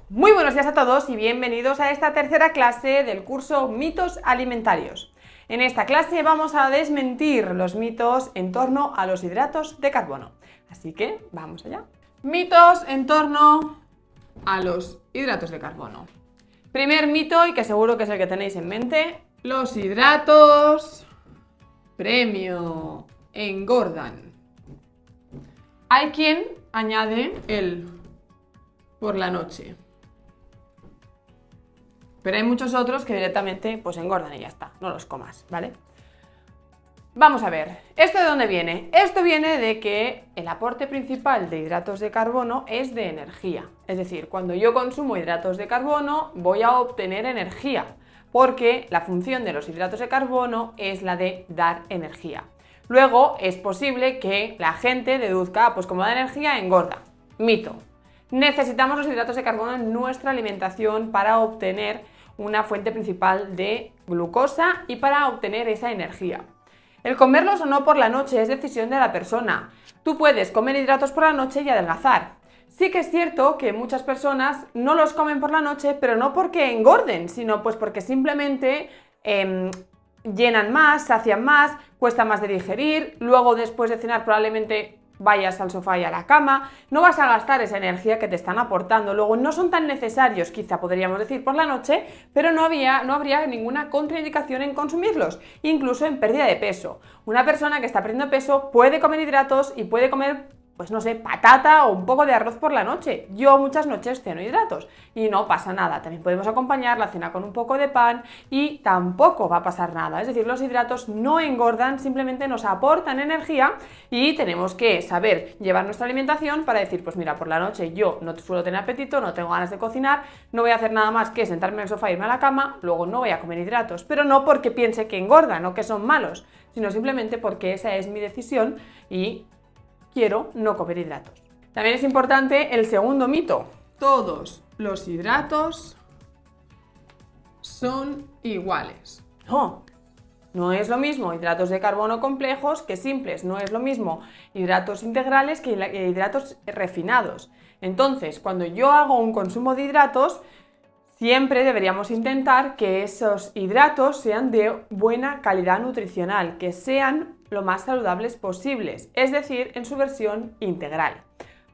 Muy buenos días a todos y bienvenidos a esta tercera clase del curso Mitos Alimentarios. En esta clase vamos a desmentir los mitos en torno a los hidratos de carbono. Así que vamos allá. Mitos en torno a los hidratos de carbono. Primer mito, y que seguro que es el que tenéis en mente: los hidratos premio engordan. Hay quien añade el por la noche, pero hay muchos otros que directamente pues engordan y ya está, no los comas, ¿vale? Vamos a ver, ¿esto de dónde viene? Esto viene de que el aporte principal de hidratos de carbono es de energía. Es decir, cuando yo consumo hidratos de carbono voy a obtener energía, porque la función de los hidratos de carbono es la de dar energía. Luego es posible que la gente deduzca, pues como da energía, engorda. Mito. Necesitamos los hidratos de carbono en nuestra alimentación para obtener una fuente principal de glucosa y para obtener esa energía. El comerlos o no por la noche es decisión de la persona. Tú puedes comer hidratos por la noche y adelgazar. Sí que es cierto que muchas personas no los comen por la noche, pero no porque engorden, sino pues porque simplemente llenan más, sacian más, cuesta más de digerir, luego después de cenar probablemente vayas al sofá y a la cama, no vas a gastar esa energía que te están aportando. Luego no son tan necesarios, quizá podríamos decir, por la noche, pero no habría ninguna contraindicación en consumirlos, incluso en pérdida de peso. Una persona que está perdiendo peso puede comer hidratos y puede comer, pues no sé, patata o un poco de arroz por la noche. Yo muchas noches ceno hidratos y no pasa nada. También podemos acompañar la cena con un poco de pan y tampoco va a pasar nada. Es decir, los hidratos no engordan, simplemente nos aportan energía y tenemos que saber llevar nuestra alimentación para decir, pues mira, por la noche yo no suelo tener apetito, no tengo ganas de cocinar, no voy a hacer nada más que sentarme en el sofá e irme a la cama, luego no voy a comer hidratos, pero no porque piense que engordan o que son malos, sino simplemente porque esa es mi decisión y quiero no comer hidratos. También es importante el segundo mito. Todos los hidratos son iguales. No es lo mismo hidratos de carbono complejos que simples. No es lo mismo hidratos integrales que hidratos refinados. Entonces, cuando yo hago un consumo de hidratos, siempre deberíamos intentar que esos hidratos sean de buena calidad nutricional, que sean lo más saludables posibles, es decir, en su versión integral.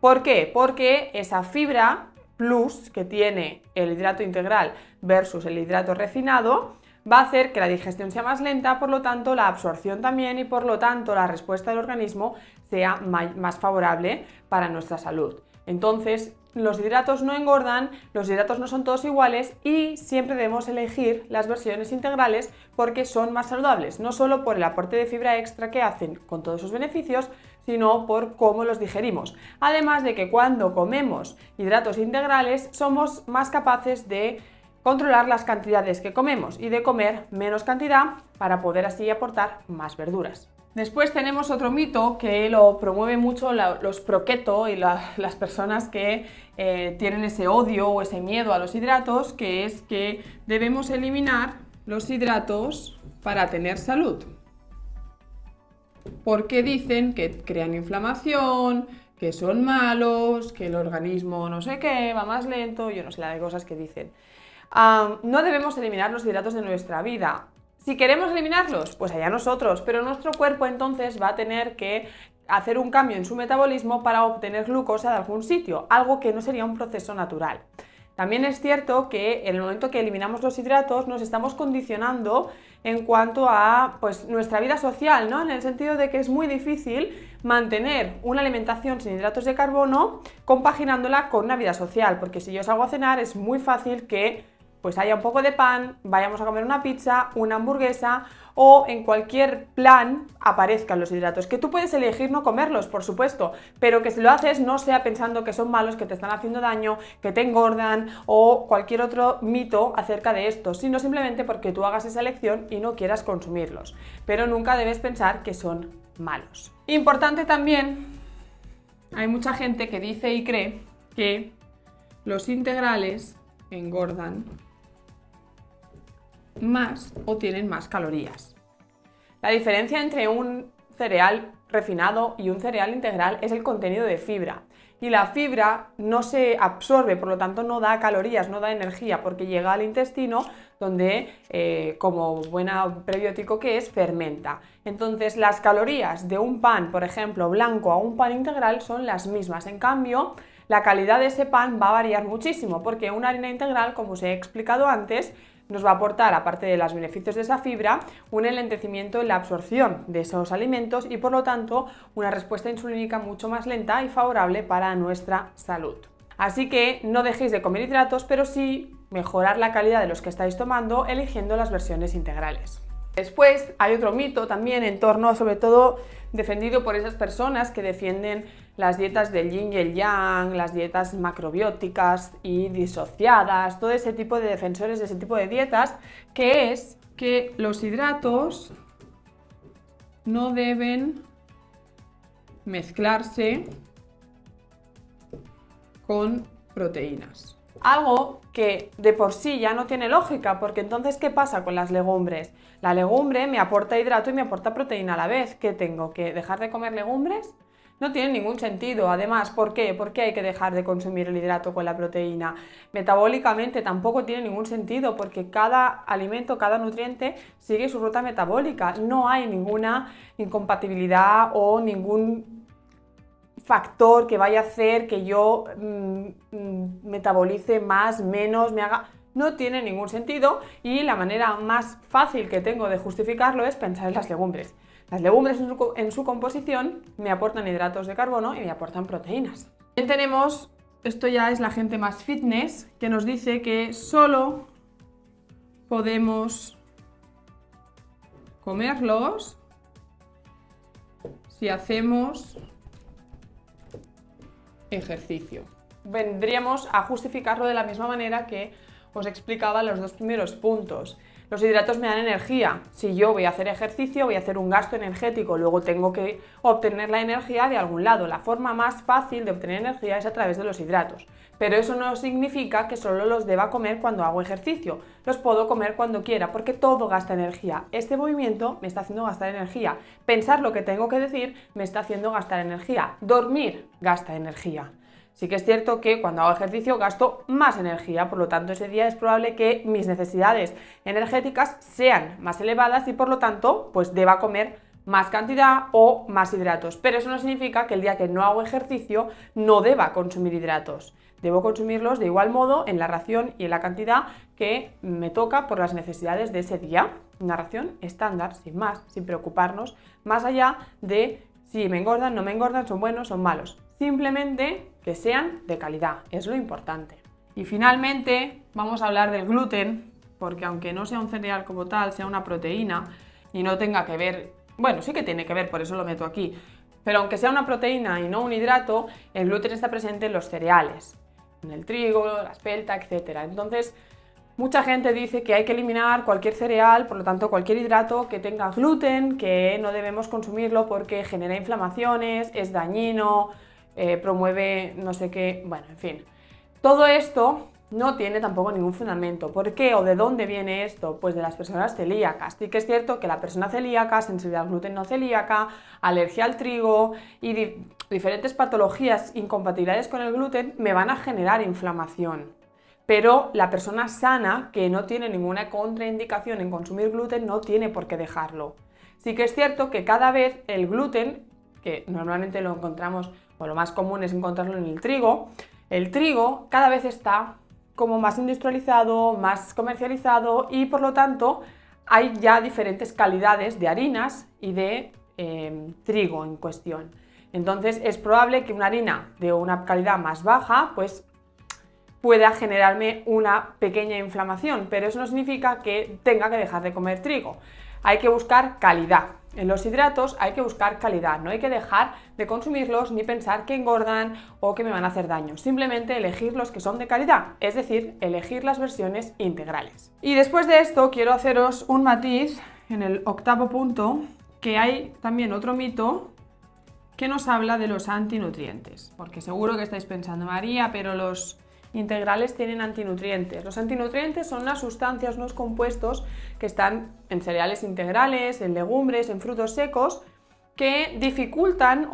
¿Por qué? Porque esa fibra plus que tiene el hidrato integral versus el hidrato refinado va a hacer que la digestión sea más lenta, por lo tanto la absorción también y por lo tanto la respuesta del organismo sea más favorable para nuestra salud. Entonces, los hidratos no engordan, los hidratos no son todos iguales y siempre debemos elegir las versiones integrales porque son más saludables, no solo por el aporte de fibra extra que hacen con todos sus beneficios, sino por cómo los digerimos. Además de que cuando comemos hidratos integrales somos más capaces de controlar las cantidades que comemos y de comer menos cantidad para poder así aportar más verduras. Después tenemos otro mito que lo promueve mucho los pro-keto y las personas que tienen ese odio o ese miedo a los hidratos, que es que debemos eliminar los hidratos para tener salud. Porque dicen que crean inflamación, que son malos, que el organismo no sé qué, va más lento, yo no sé la de cosas que dicen. No debemos eliminar los hidratos de nuestra vida. Si queremos eliminarlos, pues allá nosotros, pero nuestro cuerpo entonces va a tener que hacer un cambio en su metabolismo para obtener glucosa de algún sitio, algo que no sería un proceso natural. También es cierto que en el momento que eliminamos los hidratos nos estamos condicionando en cuanto a pues, nuestra vida social, ¿no? En el sentido de que es muy difícil mantener una alimentación sin hidratos de carbono compaginándola con una vida social, porque si yo salgo a cenar es muy fácil que pues haya un poco de pan, vayamos a comer una pizza, una hamburguesa o en cualquier plan aparezcan los hidratos, que tú puedes elegir no comerlos, por supuesto, pero que si lo haces no sea pensando que son malos, que te están haciendo daño, que te engordan o cualquier otro mito acerca de esto, sino simplemente porque tú hagas esa elección y no quieras consumirlos, pero nunca debes pensar que son malos. Importante también, hay mucha gente que dice y cree que los integrales engordan más o tienen más calorías. La diferencia entre un cereal refinado y un cereal integral es el contenido de fibra. y la fibra no se absorbe, por lo tanto no da calorías, no da energía, porque llega al intestino donde, como buen prebiótico que es, fermenta. Entonces las calorías de un pan, por ejemplo, blanco a un pan integral son las mismas. En cambio, la calidad de ese pan va a variar muchísimo, porque una harina integral, como os he explicado antes, nos va a aportar, aparte de los beneficios de esa fibra, un enlentecimiento en la absorción de esos alimentos y, por lo tanto, una respuesta insulínica mucho más lenta y favorable para nuestra salud. Así que no dejéis de comer hidratos, pero sí mejorar la calidad de los que estáis tomando eligiendo las versiones integrales. Después hay otro mito también en torno, sobre todo defendido por esas personas que defienden las dietas del yin y el yang, las dietas macrobióticas y disociadas, todo ese tipo de defensores de ese tipo de dietas, que es que los hidratos no deben mezclarse con proteínas. Algo que de por sí ya no tiene lógica, porque entonces, ¿qué pasa con las legumbres? La legumbre me aporta hidrato y me aporta proteína a la vez. ¿Qué tengo? ¿Que dejar de comer legumbres? No tiene ningún sentido. Además, ¿por qué? ¿Por qué hay que dejar de consumir el hidrato con la proteína? Metabólicamente tampoco tiene ningún sentido, porque cada alimento, cada nutriente sigue su ruta metabólica. No hay ninguna incompatibilidad o ningún factor que vaya a hacer que yo metabolice más, menos, me haga... No tiene ningún sentido, y la manera más fácil que tengo de justificarlo es pensar en las legumbres. Las legumbres en su composición me aportan hidratos de carbono y me aportan proteínas. También tenemos, esto ya es la gente más fitness, que nos dice que solo podemos comerlos si hacemos ejercicio. Vendríamos a justificarlo de la misma manera que os explicaba los dos primeros puntos. Los hidratos me dan energía. Si yo voy a hacer ejercicio, voy a hacer un gasto energético, luego tengo que obtener la energía de algún lado. La forma más fácil de obtener energía es a través de los hidratos. Pero eso no significa que solo los deba comer cuando hago ejercicio. Los puedo comer cuando quiera, porque todo gasta energía. Este movimiento me está haciendo gastar energía. Pensar lo que tengo que decir me está haciendo gastar energía. Dormir gasta energía. Sí que es cierto que cuando hago ejercicio gasto más energía, por lo tanto ese día es probable que mis necesidades energéticas sean más elevadas y, por lo tanto, pues deba comer más cantidad o más hidratos. Pero eso no significa que el día que no hago ejercicio no deba consumir hidratos. Debo consumirlos de igual modo en la ración y en la cantidad que me toca por las necesidades de ese día. Una ración estándar, sin más, sin preocuparnos más allá de si me engordan, no me engordan, son buenos, son malos. Simplemente que sean de calidad, es lo importante. Y finalmente vamos a hablar del gluten, porque aunque no sea un cereal como tal, sea una proteína y no tenga que ver, bueno, sí que tiene que ver, por eso lo meto aquí, pero aunque sea una proteína y no un hidrato, el gluten está presente en los cereales, en el trigo, la espelta, etc. Entonces, mucha gente dice que hay que eliminar cualquier cereal, por lo tanto cualquier hidrato que tenga gluten, que no debemos consumirlo porque genera inflamaciones, es dañino, promueve no sé qué, bueno, en fin. Todo esto no tiene tampoco ningún fundamento. ¿Por qué o de dónde viene esto? Pues de las personas celíacas. Sí que es cierto que la persona celíaca, sensibilidad al gluten no celíaca, alergia al trigo y diferentes patologías incompatibles con el gluten me van a generar inflamación. Pero la persona sana, que no tiene ninguna contraindicación en consumir gluten, no tiene por qué dejarlo. Sí que es cierto que cada vez el gluten, que normalmente lo encontramos, o lo más común es encontrarlo en el trigo cada vez está como más industrializado, más comercializado y, por lo tanto, hay ya diferentes calidades de harinas y de trigo en cuestión. Entonces es probable que una harina de una calidad más baja pues pueda generarme una pequeña inflamación, pero eso no significa que tenga que dejar de comer trigo. Hay que buscar calidad. En los hidratos hay que buscar calidad, no hay que dejar de consumirlos ni pensar que engordan o que me van a hacer daño. Simplemente elegir los que son de calidad, es decir, elegir las versiones integrales. Y después de esto quiero haceros un matiz en el octavo punto, que hay también otro mito que nos habla de los antinutrientes, porque seguro que estáis pensando, María, pero los integrales tienen antinutrientes. Los antinutrientes son unas sustancias, unos compuestos que están en cereales integrales, en legumbres, en frutos secos, que dificultan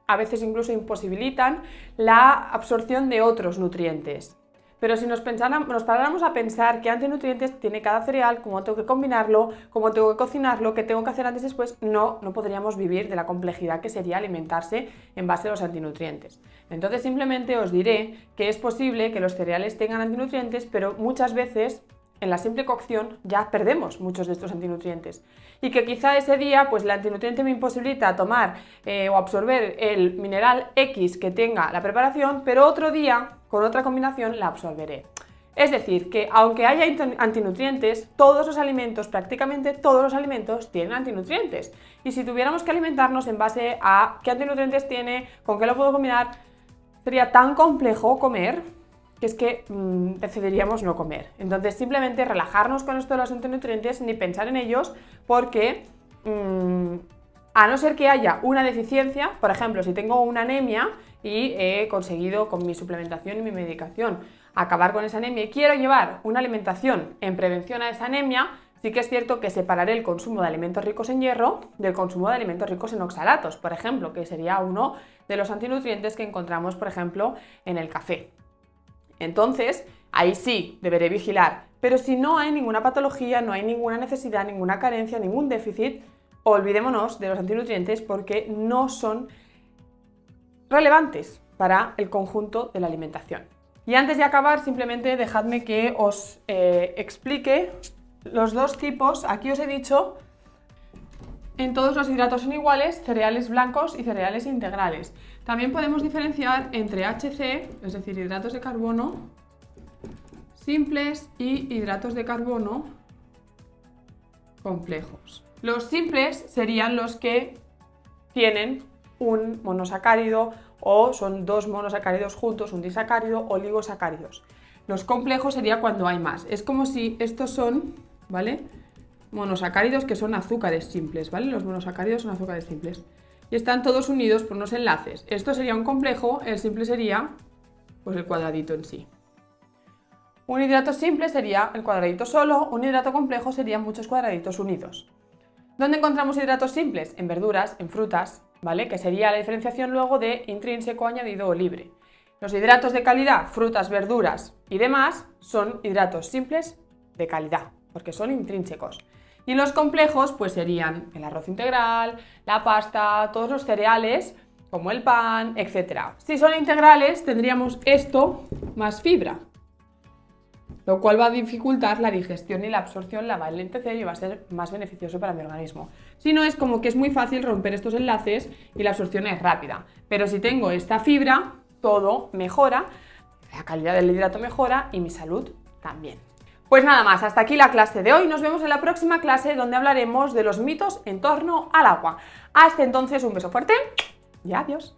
a veces incluso imposibilitan la absorción de otros nutrientes. Pero si nos paráramos a pensar qué antinutrientes tiene cada cereal, cómo tengo que combinarlo, cómo tengo que cocinarlo, qué tengo que hacer antes y después, no podríamos vivir de la complejidad que sería alimentarse en base a los antinutrientes. Entonces simplemente os diré que es posible que los cereales tengan antinutrientes, pero muchas veces en la simple cocción ya perdemos muchos de estos antinutrientes y que quizá ese día pues el antinutriente me imposibilita tomar o absorber el mineral X que tenga la preparación, pero otro día con otra combinación la absorberé. Es decir, que aunque haya antinutrientes, todos los alimentos, prácticamente todos los alimentos tienen antinutrientes, y si tuviéramos que alimentarnos en base a qué antinutrientes tiene, con qué lo puedo combinar, sería tan complejo comer que es que decidiríamos no comer. Entonces simplemente relajarnos con esto de los antinutrientes, ni pensar en ellos, porque a no ser que haya una deficiencia, por ejemplo, si tengo una anemia y he conseguido con mi suplementación y mi medicación acabar con esa anemia y quiero llevar una alimentación en prevención a esa anemia, sí que es cierto que separaré el consumo de alimentos ricos en hierro del consumo de alimentos ricos en oxalatos, por ejemplo, que sería uno de los antinutrientes que encontramos, por ejemplo, en el café. Entonces, ahí sí deberé vigilar, pero si no hay ninguna patología, no hay ninguna necesidad, ninguna carencia, ningún déficit, olvidémonos de los antinutrientes porque no son relevantes para el conjunto de la alimentación. Y antes de acabar, simplemente dejadme que os explique los dos tipos. Aquí os he dicho, en todos los hidratos son iguales, cereales blancos y cereales integrales. También podemos diferenciar entre HC, es decir, hidratos de carbono simples y hidratos de carbono complejos. Los simples serían los que tienen un monosacárido o son dos monosacáridos juntos, un disacárido, oligosacáridos. Los complejos sería cuando hay más. Es como si estos son, ¿vale?, monosacáridos, que son azúcares simples, ¿vale? Los monosacáridos son azúcares simples. Y están todos unidos por unos enlaces. Esto sería un complejo, el simple sería pues el cuadradito en sí. Un hidrato simple sería el cuadradito solo, un hidrato complejo serían muchos cuadraditos unidos. ¿Dónde encontramos hidratos simples? En verduras, en frutas, ¿vale? Que sería la diferenciación luego de intrínseco, añadido o libre. Los hidratos de calidad, frutas, verduras y demás, son hidratos simples de calidad, porque son intrínsecos. Y los complejos pues serían el arroz integral, la pasta, todos los cereales, como el pan, etc. Si son integrales tendríamos esto más fibra, lo cual va a dificultar la digestión y la absorción, la va a enlentecer y va a ser más beneficioso para mi organismo. Si no, es como que es muy fácil romper estos enlaces y la absorción es rápida. Pero si tengo esta fibra, todo mejora, la calidad del hidrato mejora y mi salud también. Pues nada más, hasta aquí la clase de hoy. Nos vemos en la próxima clase donde hablaremos de los mitos en torno al agua. Hasta entonces, un beso fuerte y adiós.